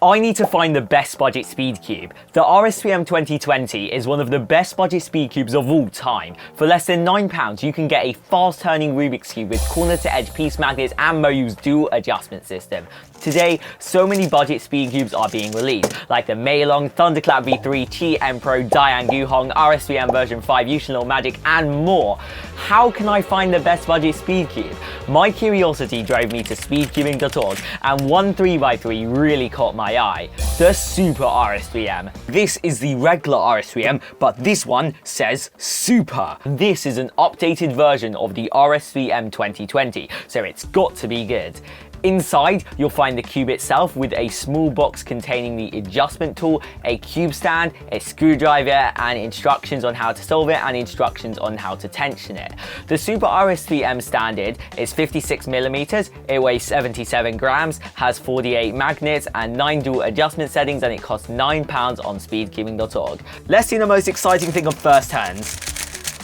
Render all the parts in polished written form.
I need to find the best budget Speedcube. The RS3M 2020 is one of the best budget Speedcubes of all time. For less than £9, you can get a fast-turning Rubik's Cube with corner-to-edge piece magnets and MoYu's dual adjustment system. Today, so many budget Speedcubes are being released, like the Meilong, Thunderclap V3, Qi M-Pro, Dian Guhong, RS3M version 5, Yushinol Magic, and more. How can I find the best budget Speedcube? My curiosity drove me to speedcubing.org, and one 3x3 really caught my eye. The Super RS3M. This is the regular RS3M, but this one says Super. This is an updated version of the RS3M 2020, so it's got to be good. Inside, you'll find the cube itself with a small box containing the adjustment tool, a cube stand, a screwdriver, and instructions on how to solve it and instructions on how to tension it. The Super RS3M standard is 56mm, it weighs 77 grams, has 48 magnets and 9 dual adjustment settings, and it costs £9 on speedcubing.org. Let's see the most exciting thing of first turns.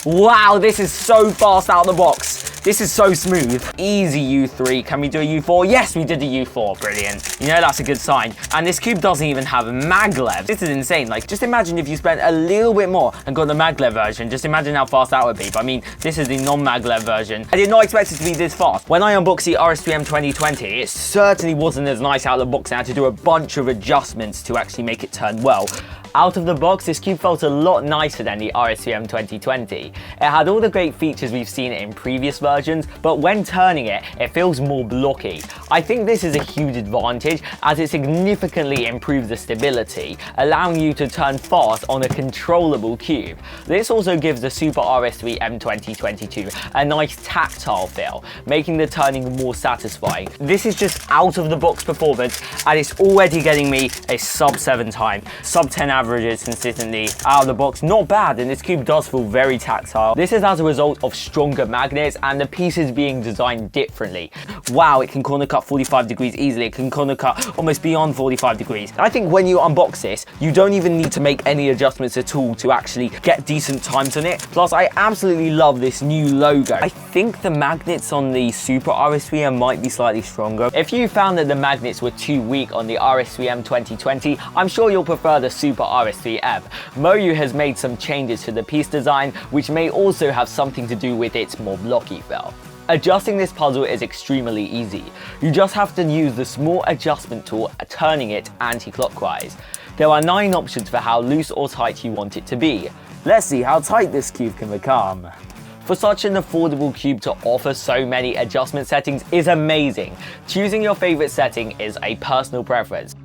Wow, this is so fast out of the box. This is so smooth. Easy U3. Can we do a U4? Yes, we did a U4. Brilliant. You know, that's a good sign. And this cube doesn't even have maglev. This is insane. Like, just imagine if you spent a little bit more and got the maglev version. Just imagine how fast that would be. But I mean, this is the non-maglev version. I did not expect it to be this fast. When I unboxed the RS3M 2020, it certainly wasn't as nice out of the box. I had to do a bunch of adjustments to actually make it turn well. Out of the box, this cube felt a lot nicer than the RS3M 2020. It had all the great features we've seen in previous versions, but when turning it, it feels more blocky. I think this is a huge advantage as it significantly improves the stability, allowing you to turn fast on a controllable cube. This also gives the Super RS3M 2022 a nice tactile feel, making the turning more satisfying. This is just out of the box performance, and it's already getting me a sub 7 time, sub 10 averages consistently out of the box. Not bad, and this cube does feel very tactile. This is as a result of stronger magnets and the pieces being designed differently. Wow, it can corner cut 45 degrees easily. It can corner cut almost beyond 45 degrees. I think when you unbox this, you don't even need to make any adjustments at all to actually get decent times on it. Plus, I absolutely love this new logo. I think the magnets on the Super RS3M might be slightly stronger. If you found that the magnets were too weak on the RS3M 2020, I'm sure you'll prefer the Super RS3M. MoYu has made some changes to the piece design, which may also have something to do with its more blocky feel. Adjusting this puzzle is extremely easy. You just have to use the small adjustment tool, turning it anti-clockwise. There are 9 options for how loose or tight you want it to be. Let's see how tight this cube can become. For such an affordable cube to offer so many adjustment settings is amazing. Choosing your favorite setting is a personal preference.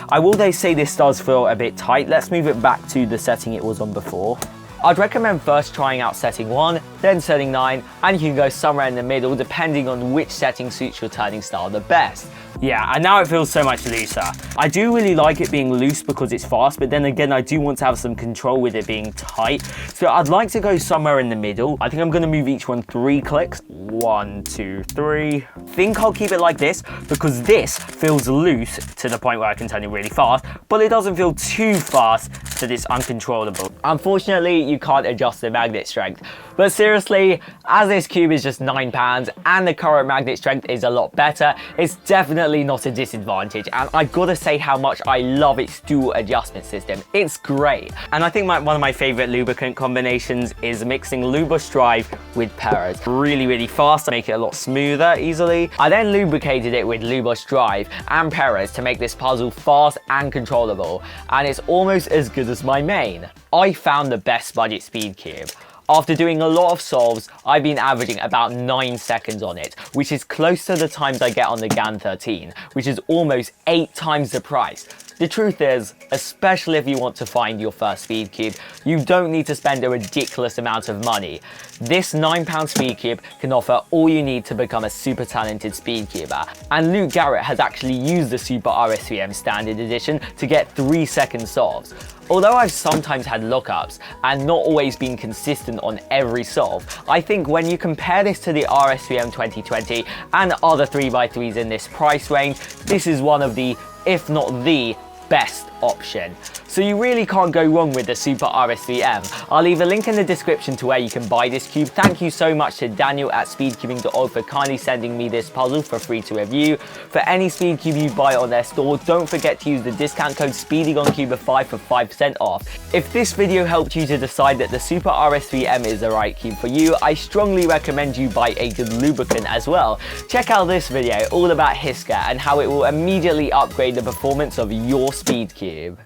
I will say this does feel a bit tight. Let's move it back to the setting it was on before. I'd recommend first trying out setting 1, then setting 9, and you can go somewhere in the middle depending on which setting suits your turning style the best. Yeah, and now it feels so much looser. I do really like it being loose because it's fast, but then again, I do want to have some control with it being tight. So I'd like to go somewhere in the middle. I think I'm going to move each one 3 clicks. 1, 2, 3. I think I'll keep it like this because this feels loose to the point where I can turn it really fast, but it doesn't feel too fast that it's uncontrollable. Unfortunately, you can't adjust the magnet strength. But seriously, as this cube is just £9 and the current magnet strength is a lot better, it's definitely not a disadvantage. And I gotta say how much I love its dual adjustment system. It's great. And I think one of my favorite lubricant combinations is mixing Lubos Drive with Perez. Really fast, make it a lot smoother easily. I then lubricated it with Lubos Drive and Perez to make this puzzle fast and controllable. And it's almost as good as my main. I found the best budget Speedcube. After doing a lot of solves, I've been averaging about 9 seconds on it, which is close to the times I get on the GAN 13, which is almost 8 times the price. The truth is, especially if you want to find your first Speedcube, you don't need to spend a ridiculous amount of money. This £9 Speedcube can offer all you need to become a super talented Speedcuber. And Luke Garrett has actually used the Super RS3M Standard Edition to get 3-second solves. Although I've sometimes had lookups and not always been consistent on every solve, I think when you compare this to the RS3M 2020 and other 3x3s in this price range, this is one of the, if not the, best option. So you really can't go wrong with the Super RS3M. I'll leave a link in the description to where you can buy this cube. Thank you so much to Daniel at speedcubing.org for kindly sending me this puzzle for free to review. For any Speedcube you buy on their store, don't forget to use the discount code SpeedyGoneCuber5 for 5% off. If this video helped you to decide that the Super RS3M is the right cube for you, I strongly recommend you buy a good lubricant as well. Check out this video all about Hiska and how it will immediately upgrade the performance of your Speedcube.